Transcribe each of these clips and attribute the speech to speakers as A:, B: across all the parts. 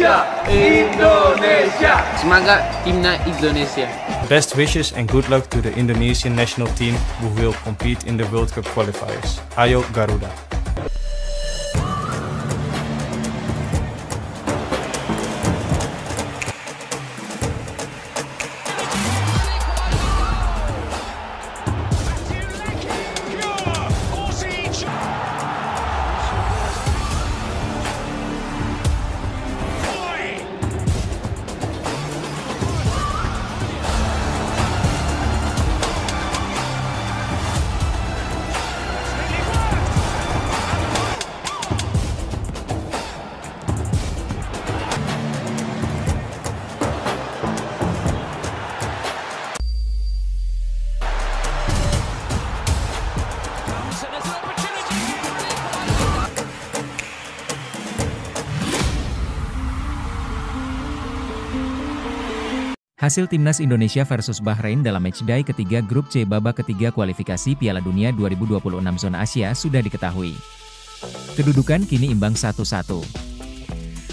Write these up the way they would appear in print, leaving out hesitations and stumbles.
A: Indonesia, Indonesia.
B: Semangat Timnas Indonesia.
C: Best wishes and good luck to the Indonesian national team who will compete in the World Cup qualifiers. Ayo Garuda!
D: Hasil Timnas Indonesia versus Bahrain dalam matchday ketiga grup C babak ketiga kualifikasi Piala Dunia 2026 zona Asia sudah diketahui. Kedudukan kini imbang 1-1.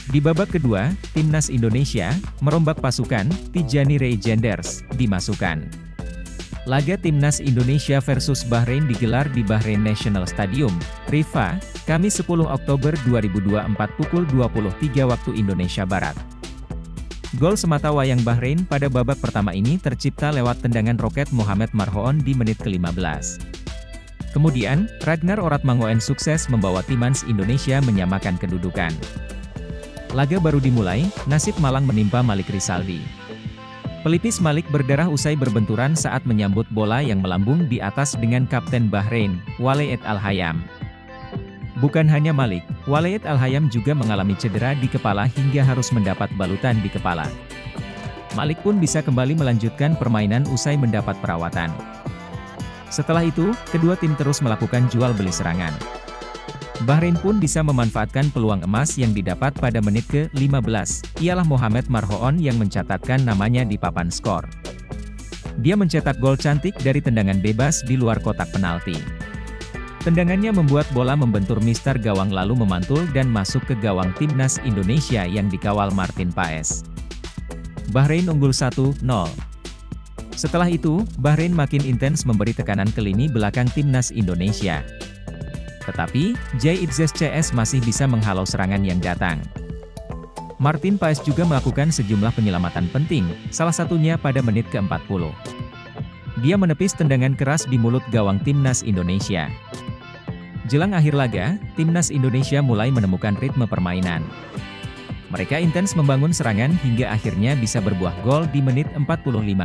D: Di babak kedua, Timnas Indonesia merombak pasukan Tijani Reijenders dimasukkan. Laga Timnas Indonesia versus Bahrain digelar di Bahrain National Stadium, Rifa, Kamis 10 Oktober 2024 pukul 23 waktu Indonesia Barat. Gol sematawayang Bahrain pada babak pertama ini tercipta lewat tendangan roket Mohamed Marhoon di menit ke-15. Kemudian, Ragnar Oratmangoen sukses membawa Timnas Indonesia menyamakan kedudukan. Laga baru dimulai, nasib malang menimpa Malik Rizaldi. Pelipis Malik berdarah usai berbenturan saat menyambut bola yang melambung di atas dengan Kapten Bahrain, Waleed Al-Hayam. Bukan hanya Malik, Waleed Al-Hayam juga mengalami cedera di kepala hingga harus mendapat balutan di kepala. Malik pun bisa kembali melanjutkan permainan usai mendapat perawatan. Setelah itu, kedua tim terus melakukan jual beli serangan. Bahrain pun bisa memanfaatkan peluang emas yang didapat pada menit ke-15, ialah Mohamed Marhoon yang mencatatkan namanya di papan skor. Dia mencetak gol cantik dari tendangan bebas di luar kotak penalti. Tendangannya membuat bola membentur mister gawang lalu memantul dan masuk ke gawang Timnas Indonesia yang dikawal Martin Paes. Bahrain unggul 1-0. Setelah itu, Bahrain makin intens memberi tekanan ke lini belakang Timnas Indonesia. Tetapi, Jai Itzes CS masih bisa menghalau serangan yang datang. Martin Paes juga melakukan sejumlah penyelamatan penting, salah satunya pada menit ke-40. Dia menepis tendangan keras di mulut gawang Timnas Indonesia. Jelang akhir laga, Timnas Indonesia mulai menemukan ritme permainan. Mereka intens membangun serangan hingga akhirnya bisa berbuah gol di menit 45-2.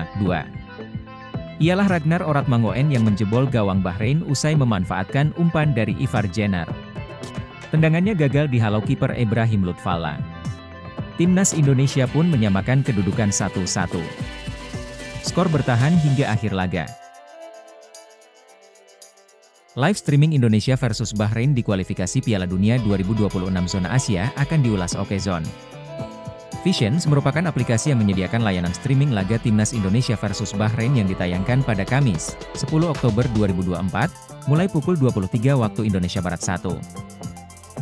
D: Ialah Ragnar Oratmangoen yang menjebol gawang Bahrain usai memanfaatkan umpan dari Ivar Jenner. Tendangannya gagal dihalau kiper Ibrahim Lutfalla. Timnas Indonesia pun menyamakan kedudukan 1-1. Skor bertahan hingga akhir laga. Live streaming Indonesia versus Bahrain di kualifikasi Piala Dunia 2026 zona Asia akan diulas Okezone. Visions merupakan aplikasi yang menyediakan layanan streaming laga Timnas Indonesia versus Bahrain yang ditayangkan pada Kamis, 10 Oktober 2024, mulai pukul 23 waktu Indonesia Barat 1.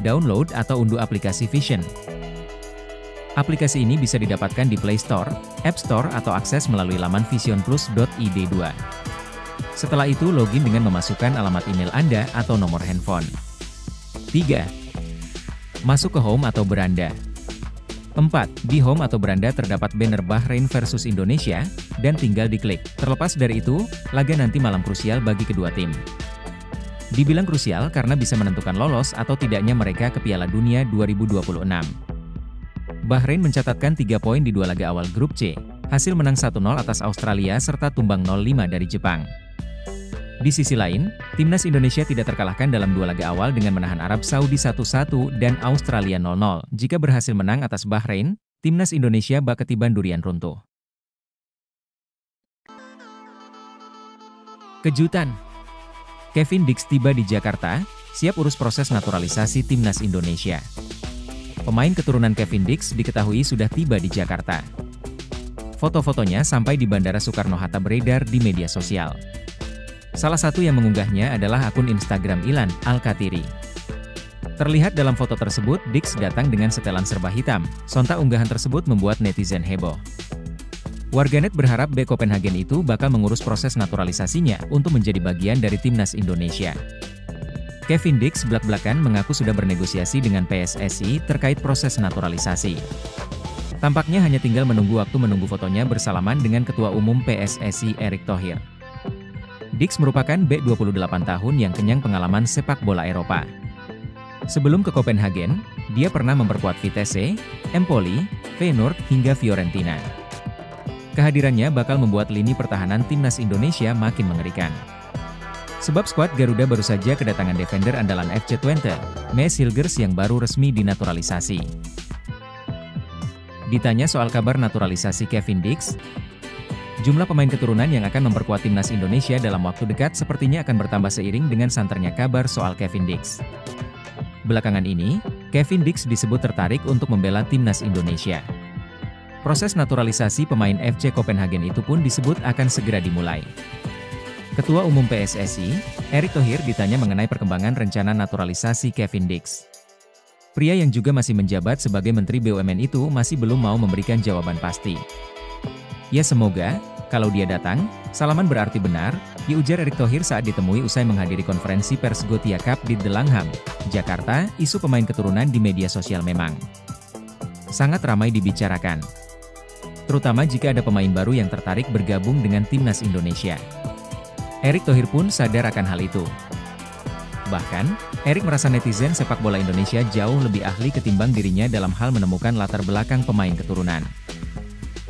D: Download atau unduh aplikasi Vision. Aplikasi ini bisa didapatkan di Play Store, App Store atau akses melalui laman visionplus.id2. Setelah itu login dengan memasukkan alamat email Anda atau nomor handphone. 3. Masuk ke home atau beranda. 4. Di home atau beranda terdapat banner Bahrain versus Indonesia, dan tinggal diklik. Terlepas dari itu, laga nanti malam krusial bagi kedua tim. Dibilang krusial karena bisa menentukan lolos atau tidaknya mereka ke Piala Dunia 2026. Bahrain mencatatkan 3 poin di 2 laga awal grup C, hasil menang 1-0 atas Australia serta tumbang 0-5 dari Jepang. Di sisi lain, Timnas Indonesia tidak terkalahkan dalam 2 laga awal dengan menahan Arab Saudi 1-1 dan Australia 0-0. Jika berhasil menang atas Bahrain, Timnas Indonesia bak ketiban durian runtuh. Kejutan. Kevin Dix tiba di Jakarta, siap urus proses naturalisasi Timnas Indonesia. Pemain keturunan Kevin Dix diketahui sudah tiba di Jakarta. Foto-fotonya sampai di Bandara Soekarno-Hatta beredar di media sosial. Salah satu yang mengunggahnya adalah akun Instagram Ilan Al-Katiri. Terlihat dalam foto tersebut, Dix datang dengan setelan serba hitam. Sontak unggahan tersebut membuat netizen heboh. Warganet berharap bek Copenhagen itu bakal mengurus proses naturalisasinya untuk menjadi bagian dari timnas Indonesia. Kevin Dix blak-blakan mengaku sudah bernegosiasi dengan PSSI terkait proses naturalisasi. Tampaknya hanya tinggal menunggu fotonya bersalaman dengan Ketua Umum PSSI Erick Thohir. Dix merupakan bek 28 tahun yang kenyang pengalaman sepak bola Eropa. Sebelum ke Copenhagen, dia pernah memperkuat Vitesse, Empoli, Feyenoord, hingga Fiorentina. Kehadirannya bakal membuat lini pertahanan timnas Indonesia makin mengerikan. Sebab skuad Garuda baru saja kedatangan defender andalan FC Twente, Mads Hilgers yang baru resmi dinaturalisasi. Ditanya soal kabar naturalisasi Kevin Dix, jumlah pemain keturunan yang akan memperkuat timnas Indonesia dalam waktu dekat sepertinya akan bertambah seiring dengan santernya kabar soal Kevin Dix. Belakangan ini, Kevin Dix disebut tertarik untuk membela timnas Indonesia. Proses naturalisasi pemain FC Copenhagen itu pun disebut akan segera dimulai. Ketua Umum PSSI, Erick Thohir ditanya mengenai perkembangan rencana naturalisasi Kevin Dix. Pria yang juga masih menjabat sebagai Menteri BUMN itu masih belum mau memberikan jawaban pasti. Ya semoga, kalau dia datang, salaman berarti benar, diujar Erick Thohir saat ditemui usai menghadiri konferensi pers Gothia Cup di The Langham, Jakarta. Isu pemain keturunan di media sosial memang sangat ramai dibicarakan. Terutama jika ada pemain baru yang tertarik bergabung dengan timnas Indonesia. Erick Thohir pun sadar akan hal itu. Bahkan, Erick merasa netizen sepak bola Indonesia jauh lebih ahli ketimbang dirinya dalam hal menemukan latar belakang pemain keturunan.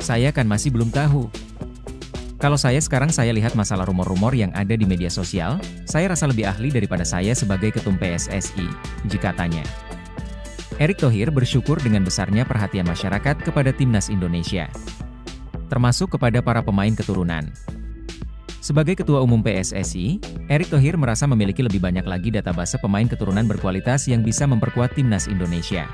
D: Saya kan masih belum tahu. Kalau sekarang saya lihat masalah rumor-rumor yang ada di media sosial, saya rasa lebih ahli daripada saya sebagai ketum PSSI, jika tanya. Erick Thohir bersyukur dengan besarnya perhatian masyarakat kepada timnas Indonesia, termasuk kepada para pemain keturunan. Sebagai Ketua Umum PSSI, Erick Thohir merasa memiliki lebih banyak lagi database pemain keturunan berkualitas yang bisa memperkuat timnas Indonesia.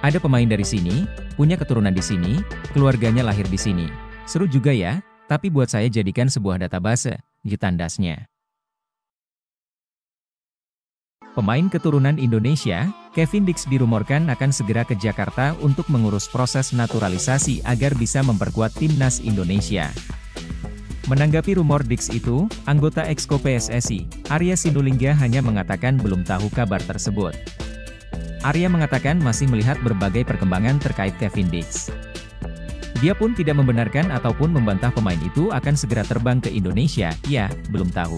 D: Ada pemain dari sini, punya keturunan di sini, keluarganya lahir di sini. Seru juga ya, tapi buat saya jadikan sebuah database, tandasnya. Pemain keturunan Indonesia, Kevin Dix dirumorkan akan segera ke Jakarta untuk mengurus proses naturalisasi agar bisa memperkuat timnas Indonesia. Menanggapi rumor Dix itu, anggota Exco PSSI, Arya Sinulinga hanya mengatakan belum tahu kabar tersebut. Arya mengatakan masih melihat berbagai perkembangan terkait Kevin Dix. Dia pun tidak membenarkan ataupun membantah pemain itu akan segera terbang ke Indonesia, ya, belum tahu.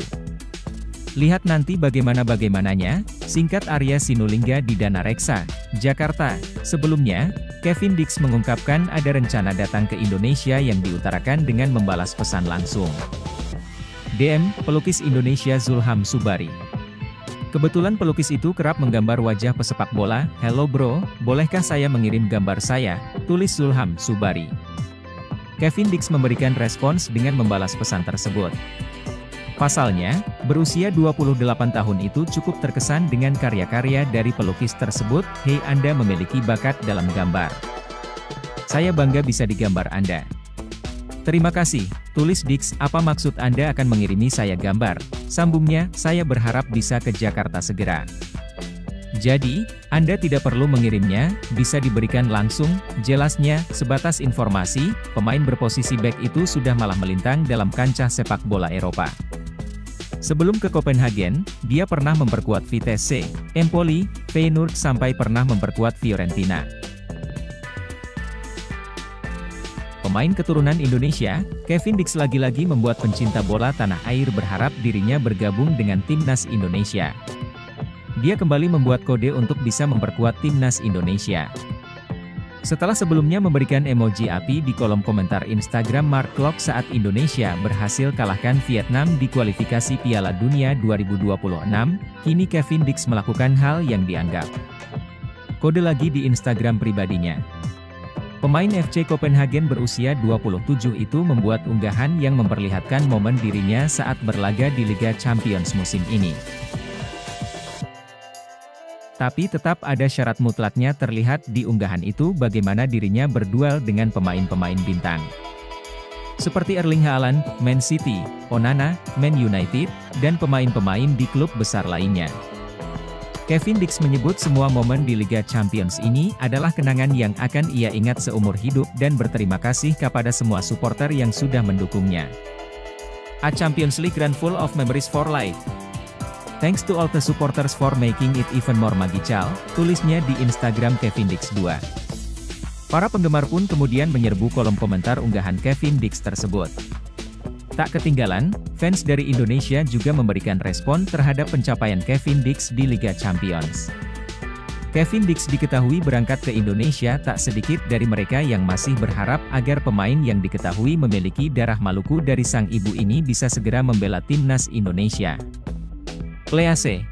D: Lihat nanti bagaimana-bagaimananya, singkat Arya Sinulinga di Dana Reksa, Jakarta. Sebelumnya, Kevin Dix mengungkapkan ada rencana datang ke Indonesia yang diutarakan dengan membalas pesan langsung. DM, pelukis Indonesia Zulham Subari. Kebetulan pelukis itu kerap menggambar wajah pesepak bola. Hello bro, bolehkah saya mengirim gambar saya? Tulis Zulham Subari. Kevin Dix memberikan respons dengan membalas pesan tersebut. Pasalnya, berusia 28 tahun itu cukup terkesan dengan karya-karya dari pelukis tersebut. Hei Anda memiliki bakat dalam gambar. Saya bangga bisa digambar Anda. Terima kasih, tulis Dix. Apa maksud Anda akan mengirimi saya gambar? Sambungnya, saya berharap bisa ke Jakarta segera. Jadi, Anda tidak perlu mengirimnya, bisa diberikan langsung. Jelasnya, sebatas informasi, pemain berposisi bek itu sudah malah melintang dalam kancah sepak bola Eropa. Sebelum ke Copenhagen, dia pernah memperkuat Vitesse, Empoli, Feyenoord sampai pernah memperkuat Fiorentina. Pemain keturunan Indonesia, Kevin Dix lagi-lagi membuat pencinta bola tanah air berharap dirinya bergabung dengan timnas Indonesia. Dia kembali membuat kode untuk bisa memperkuat timnas Indonesia. Setelah sebelumnya memberikan emoji api di kolom komentar Instagram Mark Klok saat Indonesia berhasil kalahkan Vietnam di kualifikasi Piala Dunia 2026, kini Kevin Dix melakukan hal yang dianggap kode lagi di Instagram pribadinya. Pemain FC Copenhagen berusia 27 itu membuat unggahan yang memperlihatkan momen dirinya saat berlaga di Liga Champions musim ini. Tapi tetap ada syarat mutlaknya terlihat di unggahan itu bagaimana dirinya berduel dengan pemain-pemain bintang. Seperti Erling Haaland, Man City, Onana, Man United, dan pemain-pemain di klub besar lainnya. Kevin Dix menyebut semua momen di Liga Champions ini adalah kenangan yang akan ia ingat seumur hidup dan berterima kasih kepada semua supporter yang sudah mendukungnya. A Champions League run full of memories for life. Thanks to all the supporters for making it even more magical, tulisnya di Instagram Kevin Dix 2. Para penggemar pun kemudian menyerbu kolom komentar unggahan Kevin Dix tersebut. Tak ketinggalan, fans dari Indonesia juga memberikan respon terhadap pencapaian Kevin Dix di Liga Champions. Kevin Dix diketahui berangkat ke Indonesia tak sedikit dari mereka yang masih berharap agar pemain yang diketahui memiliki darah Maluku dari sang ibu ini bisa segera membela timnas Indonesia. Please.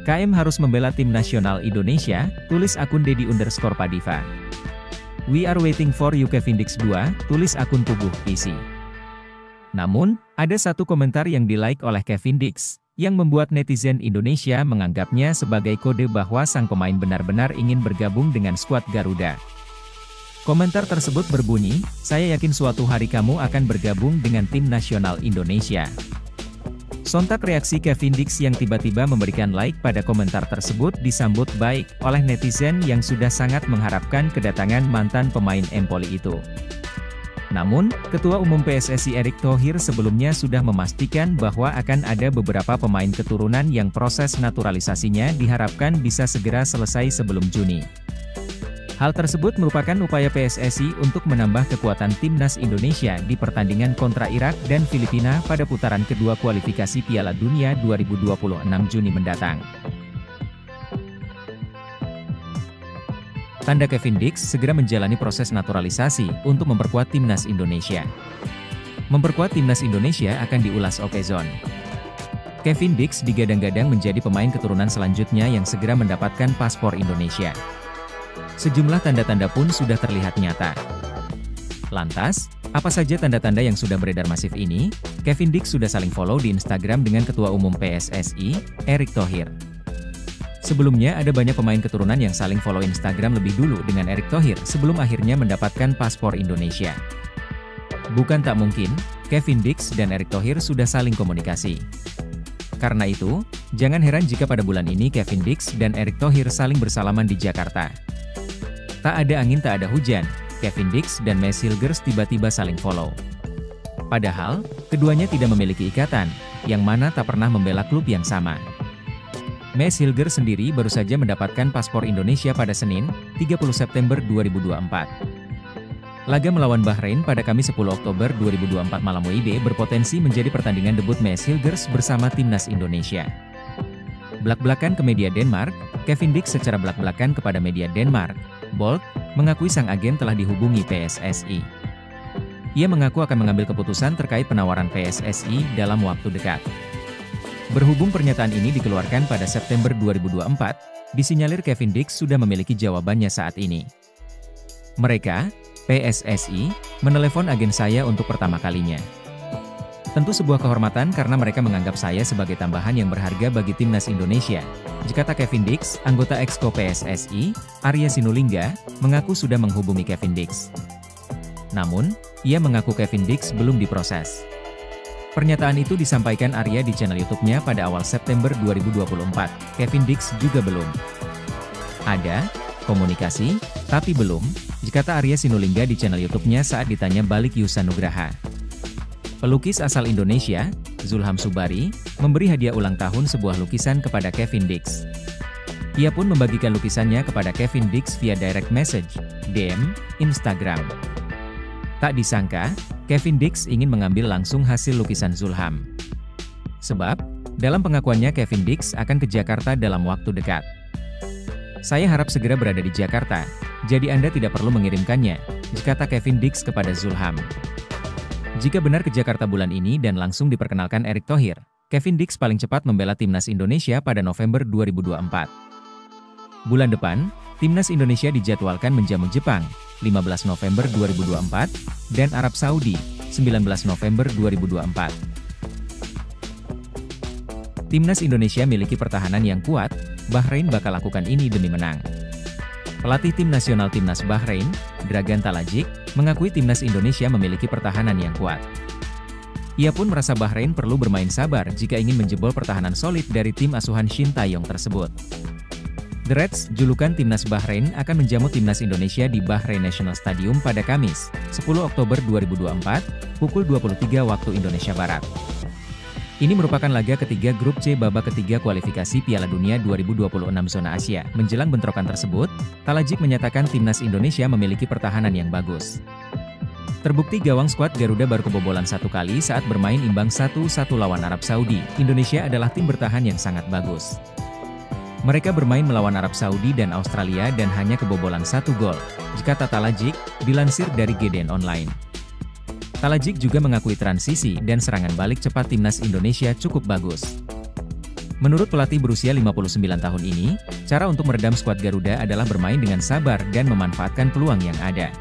D: KM harus membela tim nasional Indonesia, tulis akun Dedi_Padiva. We are waiting for you Kevin Dix 2, tulis akun Tubuh PC. Namun, ada satu komentar yang di-like oleh Kevin Dix, yang membuat netizen Indonesia menganggapnya sebagai kode bahwa sang pemain benar-benar ingin bergabung dengan skuad Garuda. Komentar tersebut berbunyi, "Saya yakin suatu hari kamu akan bergabung dengan tim nasional Indonesia." Sontak reaksi Kevin Dix yang tiba-tiba memberikan like pada komentar tersebut disambut baik oleh netizen yang sudah sangat mengharapkan kedatangan mantan pemain Empoli itu. Namun, Ketua Umum PSSI Erick Thohir sebelumnya sudah memastikan bahwa akan ada beberapa pemain keturunan yang proses naturalisasinya diharapkan bisa segera selesai sebelum Juni. Hal tersebut merupakan upaya PSSI untuk menambah kekuatan timnas Indonesia di pertandingan kontra Irak dan Filipina pada putaran kedua kualifikasi Piala Dunia 2026 Juni mendatang. Tanda Kevin Dix segera menjalani proses naturalisasi untuk memperkuat timnas Indonesia. Memperkuat timnas Indonesia akan diulas Okezone. Kevin Dix digadang-gadang menjadi pemain keturunan selanjutnya yang segera mendapatkan paspor Indonesia. Sejumlah tanda-tanda pun sudah terlihat nyata. Lantas, apa saja tanda-tanda yang sudah beredar masif ini? Kevin Dix sudah saling follow di Instagram dengan Ketua Umum PSSI, Erick Thohir. Sebelumnya ada banyak pemain keturunan yang saling follow Instagram lebih dulu dengan Erick Thohir sebelum akhirnya mendapatkan paspor Indonesia. Bukan tak mungkin, Kevin Dix dan Erick Thohir sudah saling komunikasi. Karena itu, jangan heran jika pada bulan ini Kevin Dix dan Erick Thohir saling bersalaman di Jakarta. Tak ada angin tak ada hujan, Kevin Dix dan Maes Hilgers tiba-tiba saling follow. Padahal, keduanya tidak memiliki ikatan, yang mana tak pernah membela klub yang sama. Maes Hilgers sendiri baru saja mendapatkan paspor Indonesia pada Senin, 30 September 2024. Laga melawan Bahrain pada Kamis 10 Oktober 2024 malam WIB berpotensi menjadi pertandingan debut Maes Hilgers bersama timnas Indonesia. Belak-belakan ke media Denmark, Kevin Dix secara belak-belakan kepada media Denmark, Bold, mengakui sang agen telah dihubungi PSSI. Ia mengaku akan mengambil keputusan terkait penawaran PSSI dalam waktu dekat. Berhubung pernyataan ini dikeluarkan pada September 2024, disinyalir Kevin Dix sudah memiliki jawabannya saat ini. Mereka, PSSI, menelepon agen saya untuk pertama kalinya. Tentu sebuah kehormatan karena mereka menganggap saya sebagai tambahan yang berharga bagi timnas Indonesia. Kata Kevin Dix, anggota Exco PSSI, Arya Sinulinga, mengaku sudah menghubungi Kevin Dix. Namun, ia mengaku Kevin Dix belum diproses. Pernyataan itu disampaikan Arya di channel YouTube-nya pada awal September 2024. Kevin Dix juga belum. Ada komunikasi, tapi belum, kata Arya Sinulinga di channel YouTube-nya saat ditanya balik Yusa Nugraha. Pelukis asal Indonesia, Zulham Subari, memberi hadiah ulang tahun sebuah lukisan kepada Kevin Dix. Ia pun membagikan lukisannya kepada Kevin Dix via direct message, DM, Instagram. Tak disangka, Kevin Dix ingin mengambil langsung hasil lukisan Zulham. Sebab, dalam pengakuannya Kevin Dix akan ke Jakarta dalam waktu dekat. Saya harap segera berada di Jakarta, jadi Anda tidak perlu mengirimkannya, kata Kevin Dix kepada Zulham. Jika benar ke Jakarta bulan ini dan langsung diperkenalkan Erick Thohir, Kevin Dix paling cepat membela timnas Indonesia pada November 2024. Bulan depan, timnas Indonesia dijadwalkan menjamu Jepang, 15 November 2024, dan Arab Saudi, 19 November 2024. Timnas Indonesia miliki pertahanan yang kuat, Bahrain bakal lakukan ini demi menang. Pelatih tim nasional timnas Bahrain, Dragan Talajic, mengakui timnas Indonesia memiliki pertahanan yang kuat. Ia pun merasa Bahrain perlu bermain sabar jika ingin menjebol pertahanan solid dari tim asuhan Shin Tae-yong tersebut. The Reds, julukan timnas Bahrain, akan menjamu timnas Indonesia di Bahrain National Stadium pada Kamis, 10 Oktober 2024, pukul 23 waktu Indonesia Barat. Ini merupakan laga ketiga grup C babak ketiga kualifikasi Piala Dunia 2026 zona Asia. Menjelang bentrokan tersebut, Talajik menyatakan timnas Indonesia memiliki pertahanan yang bagus. Terbukti gawang skuad Garuda baru kebobolan satu kali saat bermain imbang 1-1 lawan Arab Saudi. Indonesia adalah tim bertahan yang sangat bagus. Mereka bermain melawan Arab Saudi dan Australia dan hanya kebobolan 1 gol, jika Talajik, dilansir dari GDN Online. Talajik juga mengakui transisi dan serangan balik cepat timnas Indonesia cukup bagus. Menurut pelatih berusia 59 tahun ini, cara untuk meredam skuad Garuda adalah bermain dengan sabar dan memanfaatkan peluang yang ada.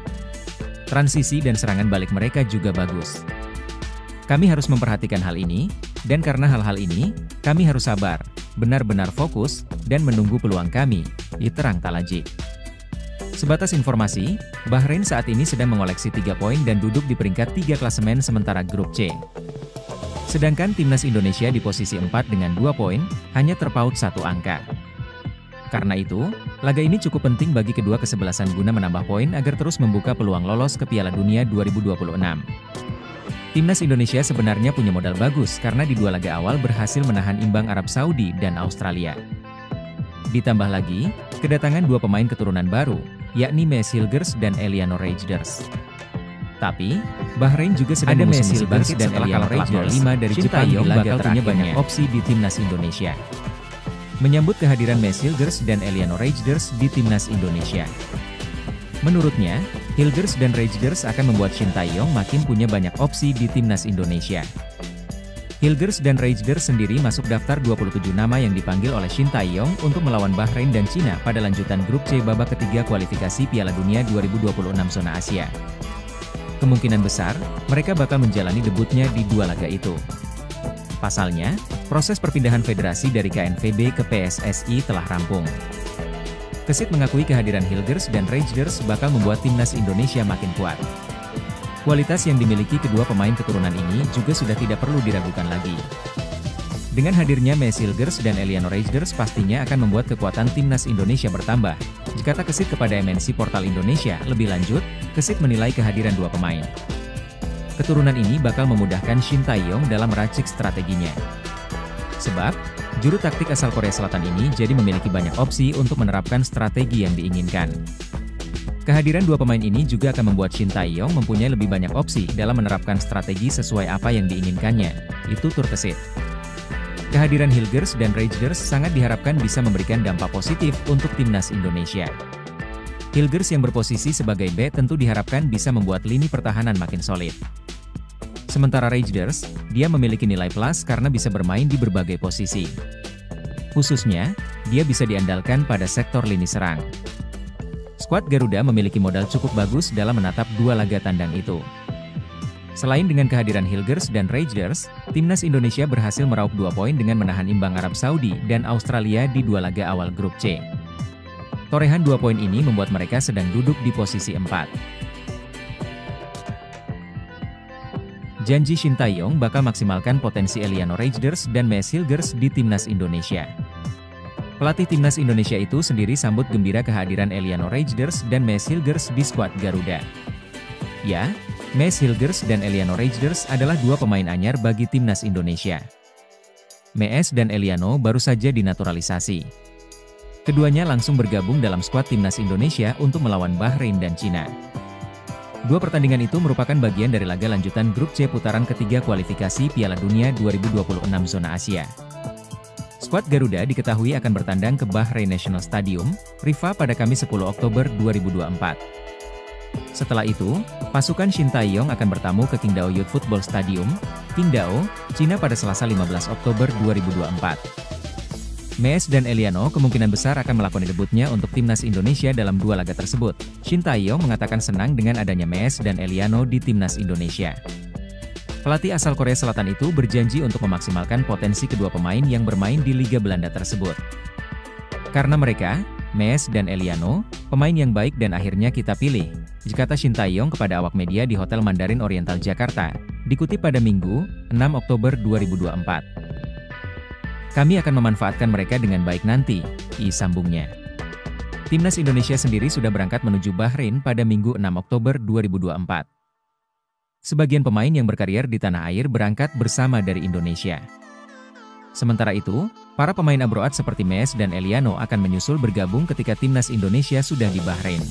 D: Transisi dan serangan balik mereka juga bagus. Kami harus memperhatikan hal ini, dan karena hal-hal ini, kami harus sabar, benar-benar fokus, dan menunggu peluang kami, diterang Talajik. Sebatas informasi, Bahrain saat ini sedang mengoleksi 3 poin dan duduk di peringkat 3 klasemen sementara grup C. Sedangkan timnas Indonesia di posisi 4 dengan 2 poin, hanya terpaut 1 angka. Karena itu, laga ini cukup penting bagi kedua kesebelasan guna menambah poin agar terus membuka peluang lolos ke Piala Dunia 2026. Timnas Indonesia sebenarnya punya modal bagus karena di 2 laga awal berhasil menahan imbang Arab Saudi dan Australia. Ditambah lagi, kedatangan 2 pemain keturunan baru, yakni Mees Hilgers dan Eliano Reijnders. Tapi, Bahrain juga sedang mengusung bangkit dan Eliano Reijnders 5 dari Jepang di laga terakhirnya banyak opsi di timnas Indonesia. Menyambut kehadiran Mees Hilgers dan Eliano Reijnders di timnas Indonesia. Menurutnya, Hilgers dan Reijnders akan membuat Shin Tae-yong makin punya banyak opsi di timnas Indonesia. Hilgers dan Reijnders sendiri masuk daftar 27 nama yang dipanggil oleh Shin Tae-yong untuk melawan Bahrain dan Cina pada lanjutan grup C babak ketiga kualifikasi Piala Dunia 2026 zona Asia. Kemungkinan besar, mereka bakal menjalani debutnya di 2 laga itu. Pasalnya, proses perpindahan federasi dari KNVB ke PSSI telah rampung. Kesit mengakui kehadiran Hilgers dan Reijnders bakal membuat timnas Indonesia makin kuat. Kualitas yang dimiliki kedua pemain keturunan ini juga sudah tidak perlu diragukan lagi. Dengan hadirnya Mees Hilgers dan Eliano Reijnders pastinya akan membuat kekuatan timnas Indonesia bertambah. Jika Kesit kepada MNC Portal Indonesia, lebih lanjut, Kesit menilai kehadiran 2 pemain keturunan ini bakal memudahkan Shin Tae-yong dalam meracik strateginya. Sebab, juru taktik asal Korea Selatan ini jadi memiliki banyak opsi untuk menerapkan strategi yang diinginkan. Kehadiran 2 pemain ini juga akan membuat Shin Tae-yong mempunyai lebih banyak opsi dalam menerapkan strategi sesuai apa yang diinginkannya, itu tur Kesit. Kehadiran Hilgers dan Reijnders sangat diharapkan bisa memberikan dampak positif untuk timnas Indonesia. Hilgers yang berposisi sebagai B tentu diharapkan bisa membuat lini pertahanan makin solid. Sementara Reijnders, dia memiliki nilai plus karena bisa bermain di berbagai posisi. Khususnya, dia bisa diandalkan pada sektor lini serang. Skuad Garuda memiliki modal cukup bagus dalam menatap 2 laga tandang itu. Selain dengan kehadiran Hilgers dan Reijnders, timnas Indonesia berhasil meraup 2 poin dengan menahan imbang Arab Saudi dan Australia di 2 laga awal grup C. Torehan 2 poin ini membuat mereka sedang duduk di posisi 4. Janji Shin Tae-yong bakal maksimalkan potensi Eliano Reijnders dan Mees Hilgers di timnas Indonesia. Pelatih timnas Indonesia itu sendiri sambut gembira kehadiran Eliano Reijnders dan Mees Hilgers di skuad Garuda. Ya, Mees Hilgers dan Eliano Reijnders adalah 2 pemain anyar bagi timnas Indonesia. Mees dan Eliano baru saja dinaturalisasi. Keduanya langsung bergabung dalam skuad timnas Indonesia untuk melawan Bahrain dan Cina. 2 pertandingan itu merupakan bagian dari laga lanjutan grup C putaran ketiga kualifikasi Piala Dunia 2026 zona Asia. Skuad Garuda diketahui akan bertandang ke Bahrain National Stadium, Rifa pada Kamis 10 Oktober 2024. Setelah itu, pasukan Shin Tae-yong akan bertamu ke Qingdao Youth Football Stadium, Qingdao, Cina pada Selasa 15 Oktober 2024. Mees dan Eliano kemungkinan besar akan melakoni debutnya untuk timnas Indonesia dalam 2 laga tersebut. Shin Tae-yong mengatakan senang dengan adanya Mees dan Eliano di timnas Indonesia. Pelatih asal Korea Selatan itu berjanji untuk memaksimalkan potensi kedua pemain yang bermain di Liga Belanda tersebut. Karena mereka, Mees dan Eliano, pemain yang baik dan akhirnya kita pilih, kata Shin Tae-yong kepada awak media di Hotel Mandarin Oriental Jakarta, Dikutip pada Minggu, 6 Oktober 2024. Kami akan memanfaatkan mereka dengan baik nanti, sambungnya. Timnas Indonesia sendiri sudah berangkat menuju Bahrain pada Minggu 6 Oktober 2024. Sebagian pemain yang berkarier di tanah air berangkat bersama dari Indonesia. Sementara itu, para pemain abroad seperti Mes dan Eliano akan menyusul bergabung ketika Timnas Indonesia sudah di Bahrain.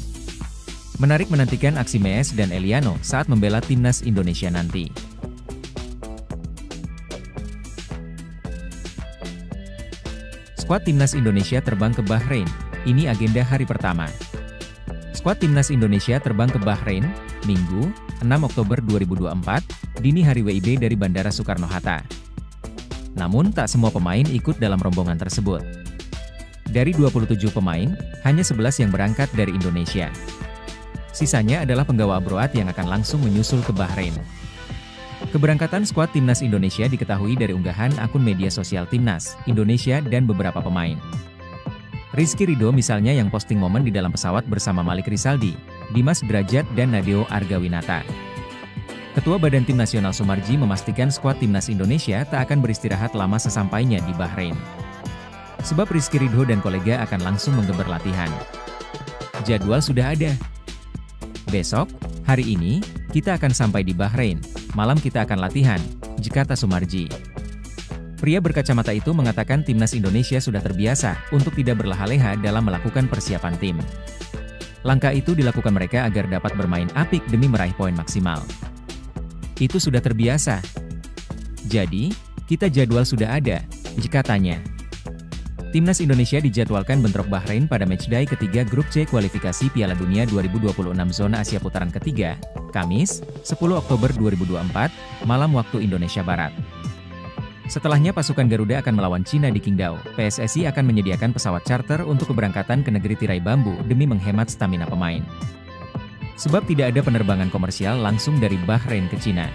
D: Menarik menantikan aksi Mes dan Eliano saat membela Timnas Indonesia nanti. Skuad Timnas Indonesia terbang ke Bahrain, ini agenda hari pertama. Skuad Timnas Indonesia terbang ke Bahrain, Minggu, 6 Oktober 2024, dini hari WIB dari Bandara Soekarno-Hatta. Namun tak semua pemain ikut dalam rombongan tersebut. Dari 27 pemain, hanya 11 yang berangkat dari Indonesia. Sisanya adalah penggawa abroad yang akan langsung menyusul ke Bahrain. Keberangkatan skuad Timnas Indonesia diketahui dari unggahan akun media sosial Timnas Indonesia dan beberapa pemain. Rizky Ridho misalnya yang posting momen di dalam pesawat bersama Malik Rizaldi, Dimas Derajat dan Nadeo Argawinata. Ketua Badan Tim Nasional Sumarji memastikan skuad Timnas Indonesia tak akan beristirahat lama sesampainya di Bahrain. Sebab Rizky Ridho dan kolega akan langsung menggeber latihan. Jadwal sudah ada. Besok, hari ini, kita akan sampai di Bahrain, malam kita akan latihan, kata Sumarji. Pria berkacamata itu mengatakan Timnas Indonesia sudah terbiasa untuk tidak berleha-leha dalam melakukan persiapan tim. Langkah itu dilakukan mereka agar dapat bermain apik demi meraih poin maksimal. Itu sudah terbiasa. Jadi, kita jadwal sudah ada, katanya. Timnas Indonesia dijadwalkan bentrok Bahrain pada matchday ketiga Grup C kualifikasi Piala Dunia 2026 Zona Asia putaran ketiga, Kamis, 10 Oktober 2024, malam waktu Indonesia Barat. Setelahnya pasukan Garuda akan melawan Cina di Qingdao. PSSI akan menyediakan pesawat charter untuk keberangkatan ke negeri tirai bambu demi menghemat stamina pemain. Sebab tidak ada penerbangan komersial langsung dari Bahrain ke Cina.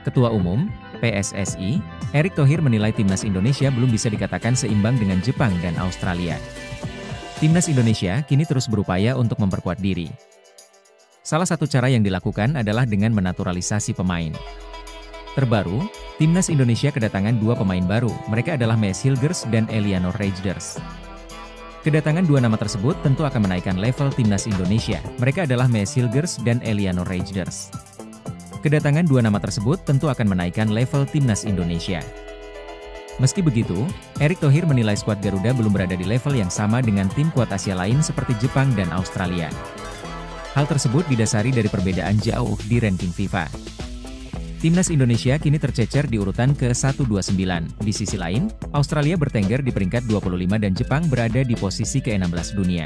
D: Ketua Umum, PSSI, Erick Thohir menilai Timnas Indonesia belum bisa dikatakan seimbang dengan Jepang dan Australia. Timnas Indonesia kini terus berupaya untuk memperkuat diri. Salah satu cara yang dilakukan adalah dengan menaturalisasi pemain. Terbaru, Timnas Indonesia kedatangan dua pemain baru, mereka adalah Mes Hilgers dan Eliano Reijnders. Kedatangan dua nama tersebut tentu akan menaikkan level Timnas Indonesia, mereka adalah Mes Hilgers dan Eliano Reijnders. Kedatangan dua nama tersebut tentu akan menaikkan level Timnas Indonesia. Meski begitu, Erick Thohir menilai skuad Garuda belum berada di level yang sama dengan tim kuat Asia lain seperti Jepang dan Australia. Hal tersebut didasari dari perbedaan jauh di ranking FIFA. Timnas Indonesia kini tercecer di urutan ke-129. Di sisi lain, Australia bertengger di peringkat 25 dan Jepang berada di posisi ke-16 dunia.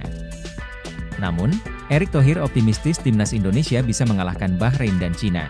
D: Namun, Erick Thohir optimistis Timnas Indonesia bisa mengalahkan Bahrain dan Cina.